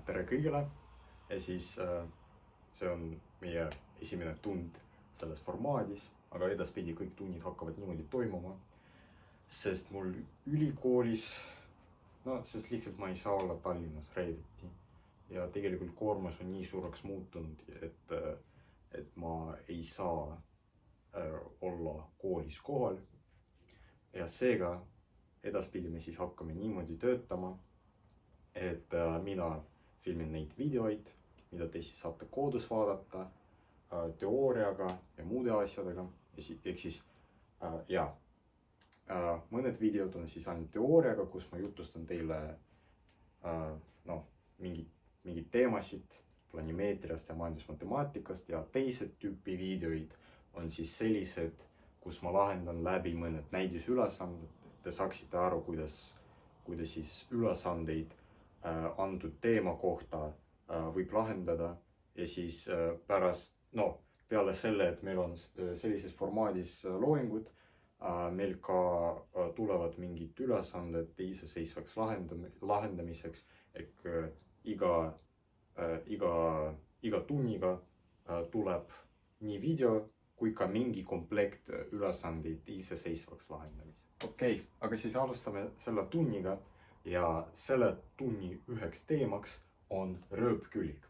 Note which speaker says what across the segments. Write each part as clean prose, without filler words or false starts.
Speaker 1: tere kõigile ja siis see on meie esimene tund selles formaadis, aga edaspidi kõik tunnid hakkavad niimoodi toimuma, sest mul ülikoolis, sest lihtsalt ma ei saa olla Tallinnas reedeti ja tegelikult koormus on nii suureks muutunud, et ma ei saa olla koolis kohal ja seega edaspidi me siis hakkame niimoodi töötama, et mina filmin neid videoid, mida te siis saate koodus vaadata, teooriaga ja muude asjadega. Ehk siis, mõned videod on siis ainult teooriaga, kus ma jutustan teile mingid teemasid planimeetriast ja majandusmatemaatikast ja teised tüüpi videoid on siis sellised, kus ma lahendan läbi mõned näidisülesanded, et te saaksite aru, kuidas siis ülesandeid antud teema kohta võib lahendada ja siis peale selle, et meil on sellises formaadis loengud, meil ka tulevad mingid ülesanded iseseisvaks lahendamiseks, ehk iga tunniga tuleb nii video kui ka mingi komplekt ülesandeid iseseisvaks lahendamiseks. Okei, aga siis alustame selle tunniga. Ja selle tunni üheks teemaks on rööpkülik.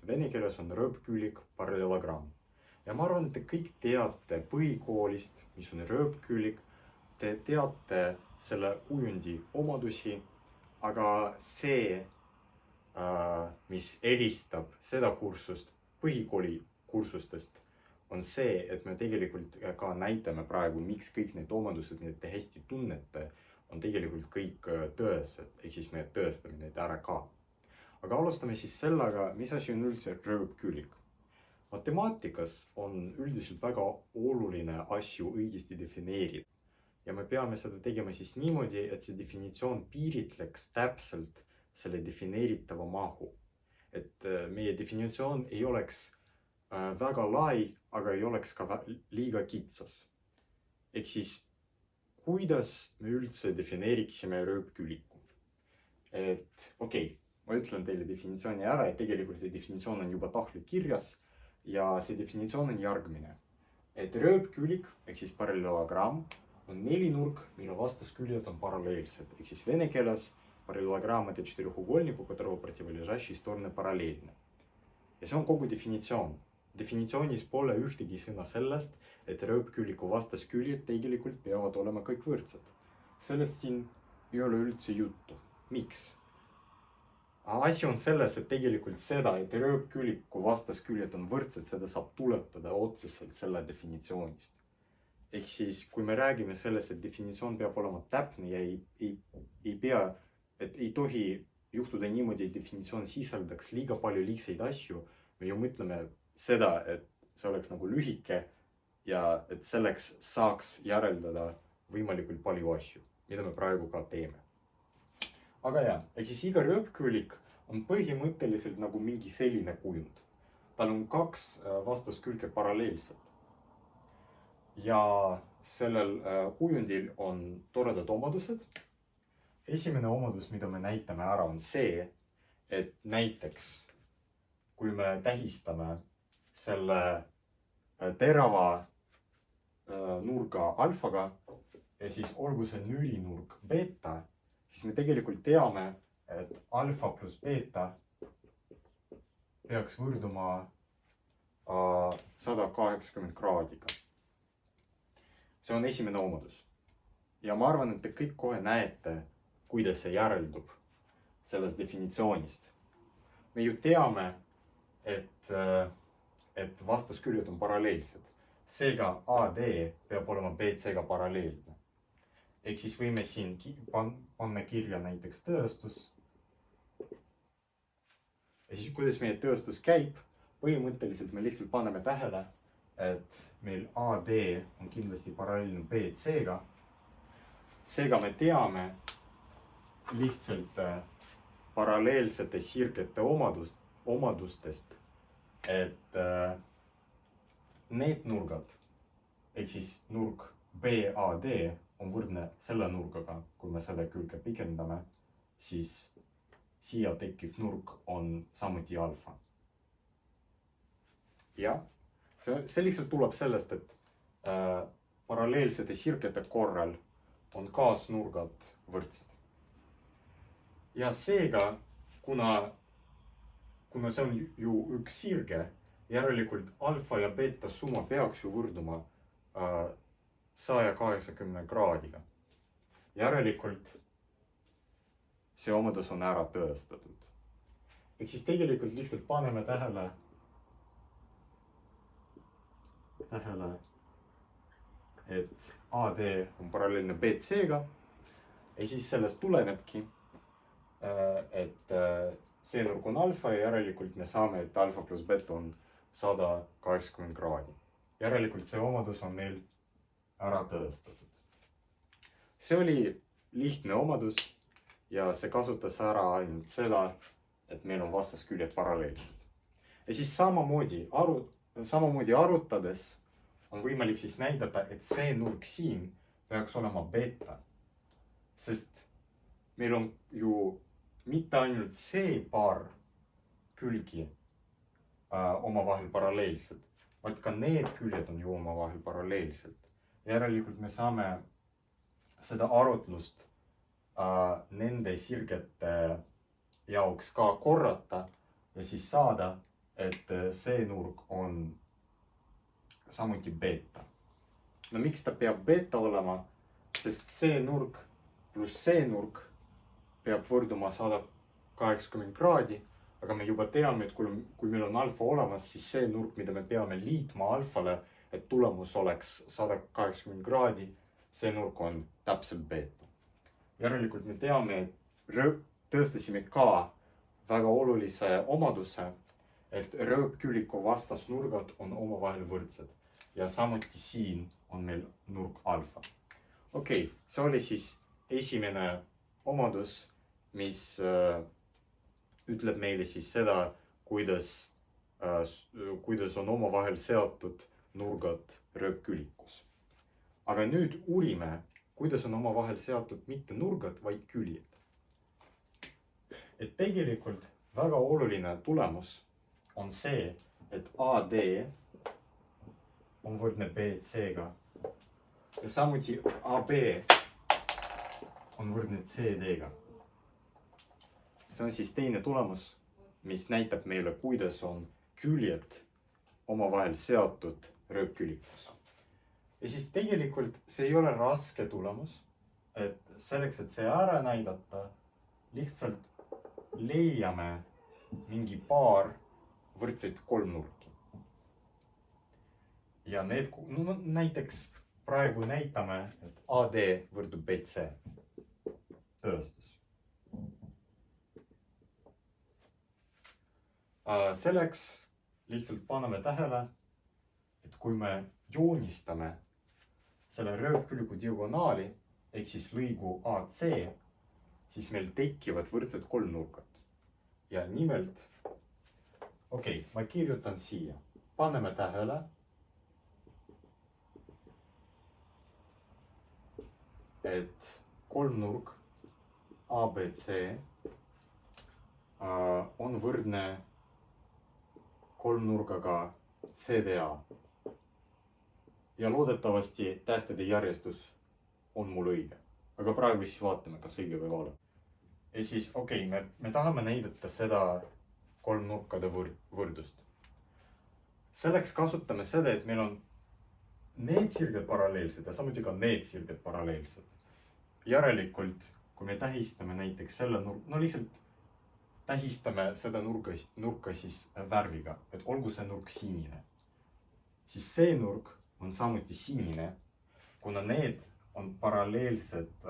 Speaker 1: Vene keeles on rööpkülik paralleelogramm. Ja ma arvan, et te kõik teate põhikoolist, mis on rööpkülik. Te teate selle kujundi omadusi, aga see, mis eristab seda kursust põhikooli kursustest, on see, et me tegelikult ka näitame praegu, miks kõik need omadused, mida te hästi tunnete, on tegelikult kõik tõesed, ehk siis me tõestame neid ära ka. Aga alustame siis sellega, mis asi on üldse rööpkülik. Matemaatikas on üldiselt väga oluline asju õigesti defineerida. Ja me peame seda tegema siis niimoodi, et see definitsioon piiritleks täpselt selle defineeritava mahu. Et meie definitsioon ei oleks väga lai, aga ei oleks ka liiga kitsas. Ehk siis kuidas me üldse defineeriksime rööpküliku? Ma ütlen teile definitsiooni ära, et tegelikult see definitsioon on juba tahvlil kirjas ja see definitsioon on järgmine. Et rööpkülik, ehk siis paralleelogramm, on nelinurk, mille vastasküljed on paralleelsed. Ehk siis vene keeles paralleelogramm это четырехугольник, у которого противолежащие стороны параллельны. Ja see on kogu definitsioon. Definitsioonis pole ühtegi sõna sellest, et rööpküliku vastasküljed tegelikult peavad olema kõik võrdsed. Sellest siin ei ole üldse juttu. Miks? Asi on selles, et tegelikult seda, et rööpküliku vastasküljed on võrdsed, seda saab tuletada otseselt selle definitsioonist. Ehk siis, kui me räägime sellest, et definitsioon peab olema täpne ja ei tohi juhtuda niimoodi, et definitsioon sisaldaks liiga palju liigseid asju, me ju mõtleme seda, et see oleks nagu lühike ja et selleks saaks järeldada võimalikult palju asju, mida me praegu ka teeme. Aga ehk siis iga rööpkülik on põhimõtteliselt nagu mingi selline kujund. Tal on kaks vastaskülge paralleelselt. Ja sellel kujundil on toredad omadused. Esimene omadus, mida me näitame ära, on see, et näiteks kui me tähistame selle terava nurga alfaga ja siis olgu see nülinurk beta, siis me tegelikult teame, et alfa plus beta peaks võrduma 180 kraadiga. See on esimene omadus. Ja ma arvan, et te kõik kohe näete, kuidas see järeldub sellest definitsioonist. Me ju teame, et vastasküljed on paralleelsed. Seega AD peab olema BC-ga paralleelne. Ehk siis võime siin panna kirja näiteks tõestus. Ja siis kuidas meie tõestus käib, põhimõtteliselt me lihtsalt paneme tähele, et meil AD on kindlasti paralleelne BC-ga. Seega me teame lihtsalt paralleelsete sirgete omadustest, et need nurgad, ehk siis nurk BAD on võrdne selle nurgaga, kui me seda külge pikendame, siis siia tekkiv nurk on samuti alfa. Ja see lihtsalt tuleb sellest, et paralleelsete sirgete korral on kaasnurgad võrdsed. Ja seega, kuna see on ju üks sirge, järelikult alfa ja beta summa peaks ju võrduma 180 kraadiga. Järelikult see omadus on ära tõestatud. Ehk siis tegelikult lihtsalt paneme tähele, et AD on paralleelne BC-ga ja siis sellest tulenebki, et see nurk on alfa ja järelikult me saame, et alfa pluss beta on 180 kraadi. Järelikult see omadus on meil ära tõestatud. See oli lihtne omadus ja see kasutas ära ainult seda, et meil on vastasküljed paralleelsed. Ja siis samamoodi arutades on võimalik siis näidata, et see nurk siin peaks olema beta. Sest meil on ju mitte ainult see paar külgi omavahel paralleelsed, vaid ka need küljed on ju omavahel paralleelsed. Järelikult me saame seda arutlust nende sirgete jaoks ka korrata ja siis saada, et see nurk on samuti beta. No miks ta peab beta olema? Sest see nurk pluss see nurk peab võrduma 180 kraadi, aga me juba teame, et kui meil on alfa olemas, siis see nurk, mida me peame liitma alfale, et tulemus oleks 180 kraadi, see nurk on täpselt beta. Järelikult me teame, et tõestasime ka väga olulise omaduse, et rööpküliku vastasnurgad on omavahel võrdsed. Ja samuti siin on meil nurk alfa. Okei, see oli siis esimene omadus, mis ütleb meile siis seda, kuidas on omavahel seotud nurgad rööpkülikus. Aga nüüd uurime, kuidas on omavahel seotud mitte nurgad, vaid küljed. Et tegelikult väga oluline tulemus on see, et AD on võrdne BC-ga ja samuti AB on võrdne CD-ga. See on siis teine tulemus, mis näitab meile, kuidas on küljed omavahel seotud rööpkülikus. Ja siis tegelikult see ei ole raske tulemus, et selleks, et see ära näidata, lihtsalt leiame mingi paar võrdseid kolmnurki. Ja need, näiteks praegu näitame, et AD võrdub BC. Tõestus. Selleks lihtsalt paneme tähele, et kui me joonistame selle rööpküliku diagonaali, ehk siis lõigu AC, siis meil tekivad võrdsed kolmnurkad. Ja nimelt, ma kirjutan siia. Paneme tähele, et kolmnurk ABC on võrdne kolmnurgaga CDA. Ja loodetavasti tähtede järjestus on mul õige. Aga praegu siis vaatame, kas õige või vale. Ja siis, me tahame näidata seda kolmnurkade võrdust. Selleks kasutame seda, et meil on need sirged paralleelsed ja samuti ka need sirged paralleelsed. Järelikult, kui me tähistame näiteks selle lihtsalt tähistame seda nurka siis värviga, et olgu see nurk sinine. Siis see nurk on samuti sinine, kuna need on paralleelsed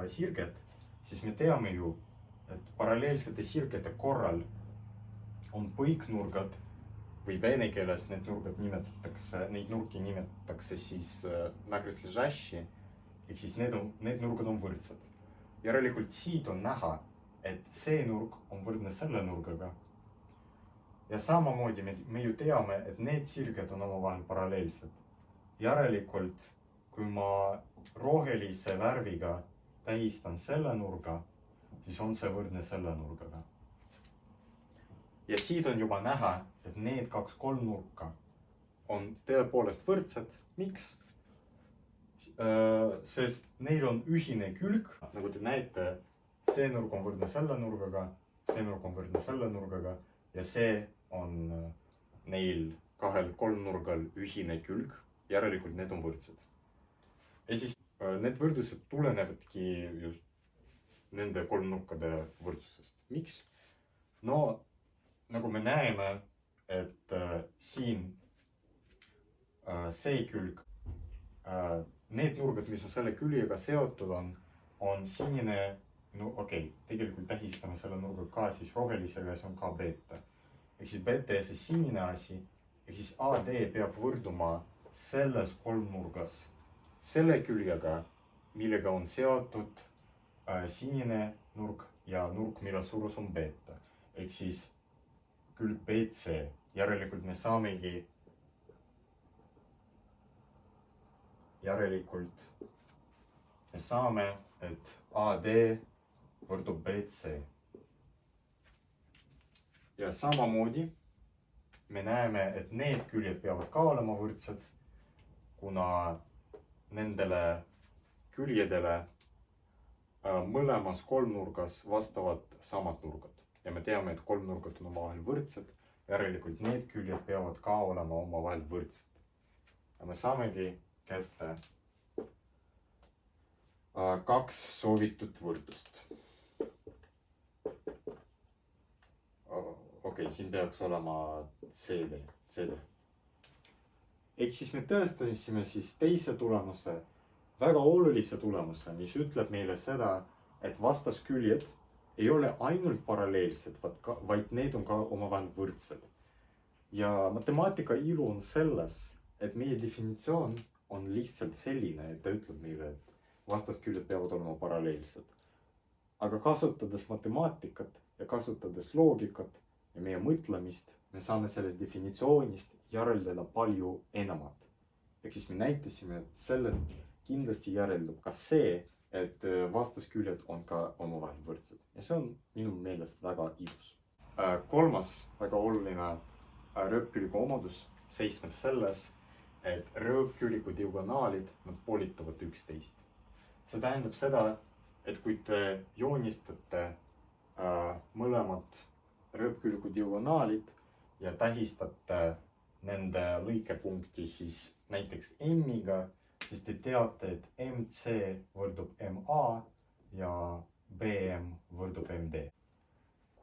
Speaker 1: sirged, siis me teame ju, et paralleelsete sirgete korral on põiknurgad või vene keeles neid nurki nimetatakse siis nagrislежащие, ehk siis need nurgad on võrdsed. Järelikult siit on näha, et see nurk on võrdne selle nurgaga. Ja samamoodi me ju teame, et need sirged on omavahel paralleelsed. Järelikult, kui ma rohelise värviga tähistan selle nurga, siis on see võrdne selle nurgaga. Ja siit on juba näha, et need kaks kolmnurka on tõepoolest võrdsed. Miks? Sest neil on ühine külg. Nagu te näete, see nurg on võrdne selle nurgaga, see nurg on võrdne selle nurgaga ja see on neil kahel kolmnurgal ühine külg. Järelikult need on võrdsed. Ja siis need võrdlused tulenevadki just nende kolmnurkade võrdsusest. Miks? No, nagu me näeme, et siin see külg, need nurgad, mis on selle küljega seotud on sinine, no okei, tegelikult tähistame selle nurga ka siis rohelisega ja see on ka beta. Ehk siis beta ja see sinine asi, ehk siis AD peab võrduma selles kolmnurgas selle küljega, millega on seotud sinine nurk ja nurk, mille suurus on beta. Ehk siis külg BC. Järelikult me saamegi et AD võrdub BC. Ja samamoodi me näeme, et need küljed peavad ka olema võrdsed, kuna nendele küljedele mõlemas kolmnurgas vastavad samad nurgad. Ja me teame, et kolmnurgad on omavahel võrdsed, järelikult need küljed peavad ka olema omavahel võrdsed. Ja me saamegi kätte kaks soovitud võrdlust. Okei, siin peaks olema CD. Ehk siis me tõestasime siis teise tulemuse, väga olulise tulemuse, mis ütleb meile seda, et vastasküljed ei ole ainult paralleelsed, vaid need on ka omavahel võrdsed. Ja matemaatika ilu on selles, et meie definitsioon on lihtsalt selline, et ta ütleb meile, et vastasküljed peavad olema paralleelsed. Aga kasutades matemaatikat ja kasutades loogikat ja meie mõtlemist, me saame sellest definitsioonist järeldada palju enamat. Ehk siis me näitasime, et sellest kindlasti järeldub ka see, et vastasküljed on ka omavahel võrdsed. Ja see on minu meelest väga ilus. Kolmas väga oluline rööpkülgu omadus seisneb selles, et rööpkülgu diagonaalid nad poolitavad üksteist. See tähendab seda, et kui te joonistate mõlemad rööpkülgu diagonaalid ja tähistate nende lõikepunkti siis näiteks M-iga, siis te teate, et MC võrdub MA ja BM võrdub MD.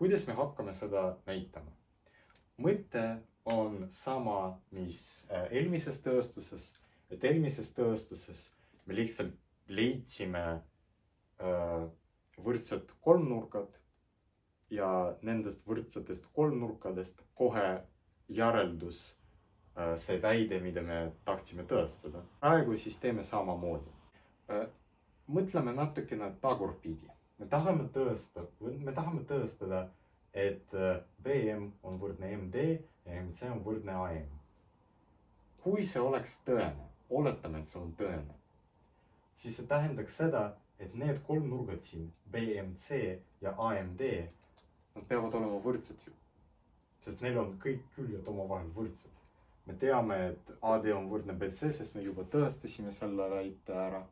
Speaker 1: Kuidas me hakkame seda näitama? Mõte on sama, mis eelmises tõestuses, et eelmises tõestuses me lihtsalt leidsime võrdsed kolmnurkad ja nendest võrdsetest kolmnurkadest kohe järeldus see väide, mida me tahtsime tõestada. Praegu siis teeme samamoodi. Mõtleme natukene tagurpidi. Me tahame tõestada, et BM on võrdne MD ja MC on võrdne AM. Kui see oleks tõene, oletame, et see on tõene, siis see tähendaks seda, et need kolmnurgad siin, BMC ja AMD, nad peavad olema võrdsed ju. Sest neil on kõik küljed omavahel võrdsed. Me teame, et AD on võrdne BC, sest me juba tõestasime selle väite ära.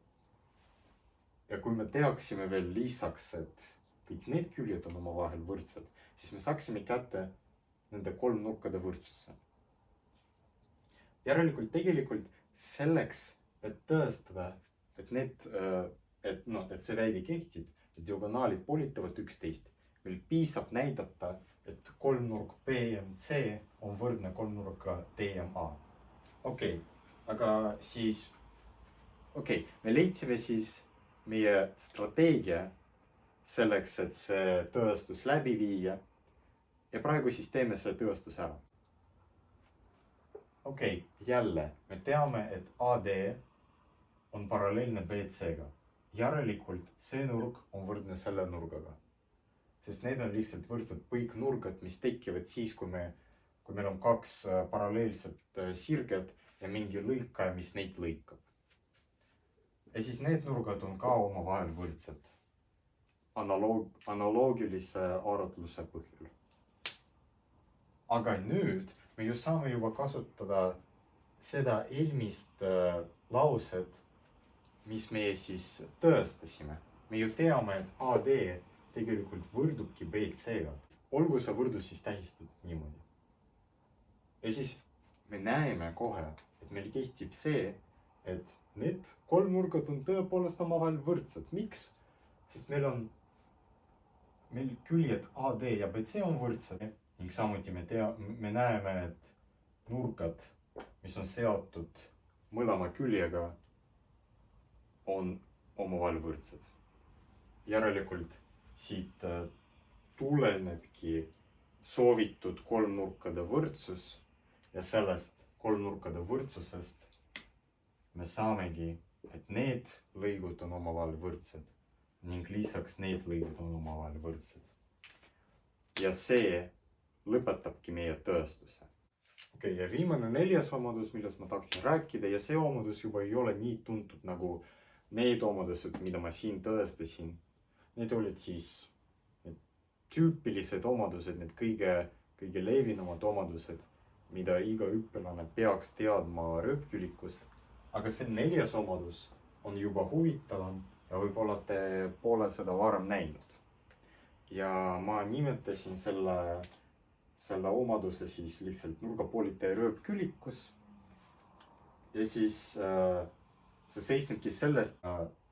Speaker 1: Ja kui me teaksime veel lisaks, et kõik need küljed on omavahel võrdsed, siis me saaksime kätte nende kolmnurkade võrdsuse. Järelikult tegelikult selleks, et tõestada, et see väide kehtib, et diagonaalid poolitavad üksteist, meil piisab näidata, et kolmnurk BMC on võrdne kolmnurka DMA. Okei, aga siis, me leidsime siis meie strateegia selleks, et see tõestus läbi viia ja praegu siis teeme selle tõestus ära. Jälle, me teame, et AD on paralleelne BC-ga. Järelikult see nurk on võrdne selle nurgaga. Sest need on lihtsalt võrdsed põiknurgad, mis tekivad siis, kui meil on kaks paralleelset sirget ja mingi lõikaja, mis neid lõikab. Ja siis need nurgad on ka omavahel võrdsed. analoogilise arvutluse põhjal. Aga nüüd me ju saame juba kasutada seda eelmist lauset, mis me siis tõestasime. Me ju teame, et AD tegelikult võrdubki BC-ga. Olgu see võrdus siis tähistatud niimoodi. Ja siis me näeme kohe, et meil kehtib see, et need kolmnurgad on tõepoolest omavahel võrdsed. Miks? Sest meil küljed AD ja BC on võrdsed ning samuti me näeme, et nurgad, mis on seotud mõlema küljega, on omavahel võrdsed. Järelikult siit tulenebki soovitud kolmnurkade võrdsus ja sellest kolmnurkade võrdsusest me saamegi, et need lõigud on omavahel võrdsed ning lisaks need lõigud on omavahel võrdsed. Ja see lõpetabki meie tõestuse. Okei, ja viimane 4. omadus, millest ma tahaksin rääkida, ja see omadus juba ei ole nii tuntud nagu need omadused, mida ma siin tõestasin. Need olid siis need tüüpilised omadused, need kõige levinumad omadused, mida iga õpilane peaks teadma rööpkülikust. Aga see 4. omadus on juba huvitavam ja võib-olla te pole seda varem näinud. Ja ma nimetasin selle omaduse siis lihtsalt nurgapoolite rööpkülikus. Ja siis see seisnebki sellest,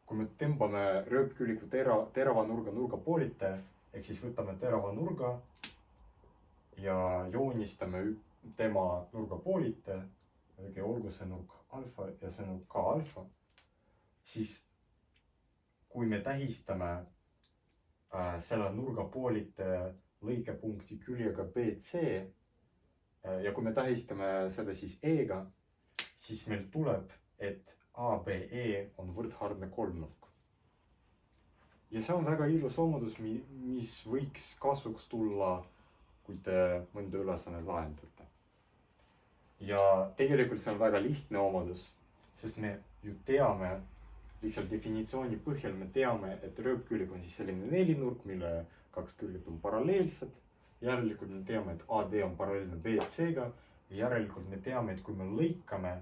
Speaker 1: kui me tõmbame rööpküliku terava nurga nurgapoolite, ehk siis võtame terava nurga ja joonistame tema nurgapoolite, olgu see nurk alfa ja see nurk ka alfa, siis kui me tähistame selle nurgapoolite lõikepunkti küljega BC ja kui me tähistame seda siis E-ga, siis meil tuleb, et ABE on võrdhaardne kolmnurk. Ja see on väga ilus omadus, mis võiks kasuks tulla, kui te mõnda ülesannet lahendate. Ja tegelikult see on väga lihtne omadus, sest me ju teame, lihtsalt definitsiooni põhjal me teame, et rööpkülik on siis selline nelinurk, mille kaks külget on paralleelsed. Järelikult me teame, et AD on paralleelne BC-ga. Järelikult me teame, et kui me lõikame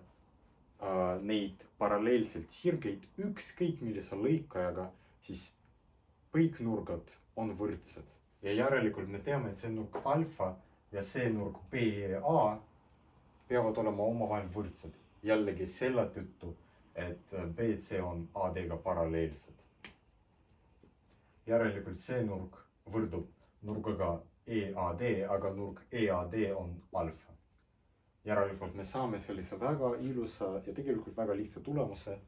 Speaker 1: neid paralleelselt sirgeid ükskõik millise lõikajaga, siis kõik nurgad on võrdsed. Ja järelikult me teame, et see nurk alfa ja see nurk BA peavad olema omavahel võrdsed. Jällegi selle tõttu, et BC on AD-ga paralleelsed. Järelikult see nurk võrdub nurgaga EAD, aga nurk EAD on alfa. Järelikult me saame sellise väga ilusa ja tegelikult väga lihtsa tulemuse,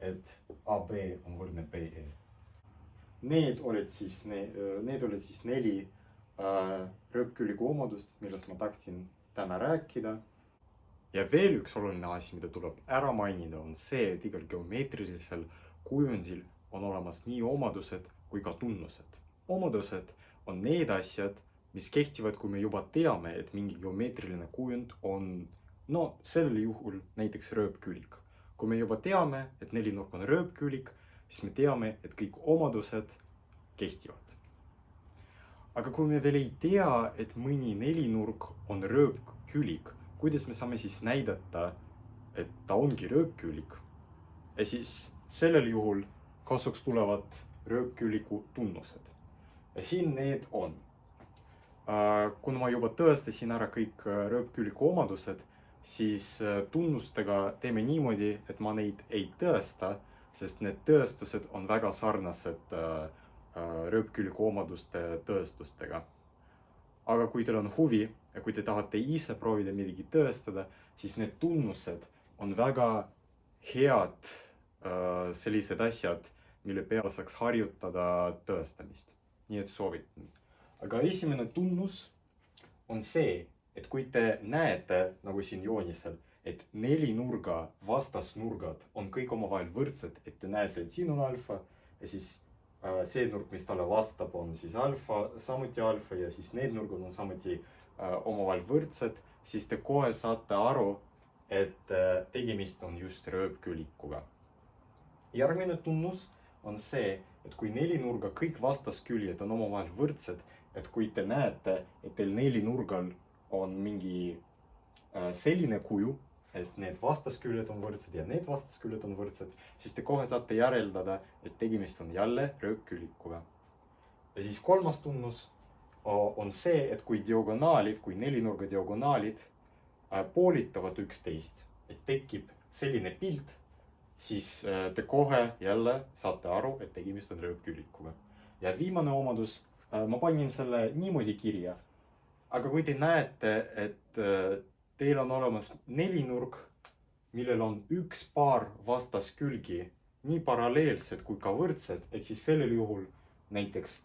Speaker 1: et AB on võrdne BE. Need olid siis 4 rööpküliku omadust, millest ma tahtsin täna rääkida. Ja veel üks oluline asi, mida tuleb ära mainida, on see, et igal geomeetrilisel kujundil on olemas nii omadused kui ka tunnused. Omadused on need asjad, mis kehtivad, kui me juba teame, et mingi geomeetriline kujund on, sellel juhul näiteks rööpkülik. Kui me juba teame, et nelinurk on rööpkülik, siis me teame, et kõik omadused kehtivad. Aga kui me veel ei tea, et mõni nelinurk on rööpkülik, kuidas me saame siis näidata, et ta ongi rööpkülik? Ja siis sellel juhul kasuks tulevad rööpküliku tunnused. Ja siin need on. Kuna ma juba tõestasin ära kõik rööpküliku omadused, siis tunnustega teeme niimoodi, et ma neid ei tõesta, sest need tõestused on väga sarnased rööpküliku omaduste tõestustega. Aga kui teil on huvi ja kui te tahate ise proovida midagi tõestada, siis need tunnused on väga head sellised asjad, mille peale saaks harjutada tõestamist. Nii et soovitan. Aga esimene tunnus on see, et kui te näete, nagu siin joonisel, et nelinurga vastasnurgad on kõik omavahel võrdsed, et te näete, et siin on alfa ja siis see nurk, mis talle vastab, on siis alfa, samuti alfa ja siis need nurgad on samuti omavahel võrdsed, siis te kohe saate aru, et tegemist on just rööpkülikuga. Järgmine tunnus on see, et kui nelinurga kõik vastasküljed on omavahel võrdsed, et kui te näete, et teil nelinurgal on mingi selline kuju, et need vastasküljed on võrdsed ja need vastasküljed on võrdsed, siis te kohe saate järeldada, et tegemist on jälle rööpkülikuga. Ja siis kolmas tunnus on see, et kui diagonaalid, kui nelinurga diagonaalid poolitavad üksteist, et tekib selline pilt, siis te kohe jälle saate aru, et tegemist on rööpkülikuga. Ja viimane omadus, ma panin selle niimoodi kirja, aga kui te näete, et teil on olemas nelinurk, millel on üks paar vastaskülgi nii paralleelsed kui ka võrdsed, ehk siis sellel juhul näiteks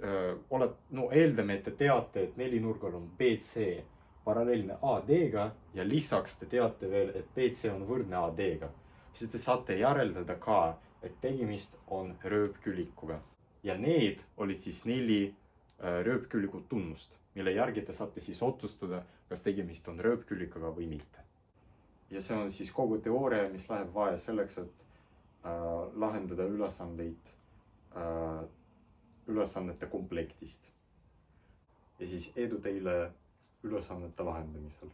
Speaker 1: eeldame, et te teate, et nelinurgal on BC paralleelne AD-ga ja lisaks te teate veel, et BC on võrdne AD-ga, siis te saate järeldada ka, et tegemist on rööpkülikuga. Ja need olid siis 4 rööpküliku tunnust, mille järgi te saate siis otsustada, kas tegemist on rööpkülikuga või mitte. Ja see on siis kogu teooria, mis läheb vaja selleks, et lahendada ülesannete komplektist. Ja siis edu teile ülesannete lahendamisel.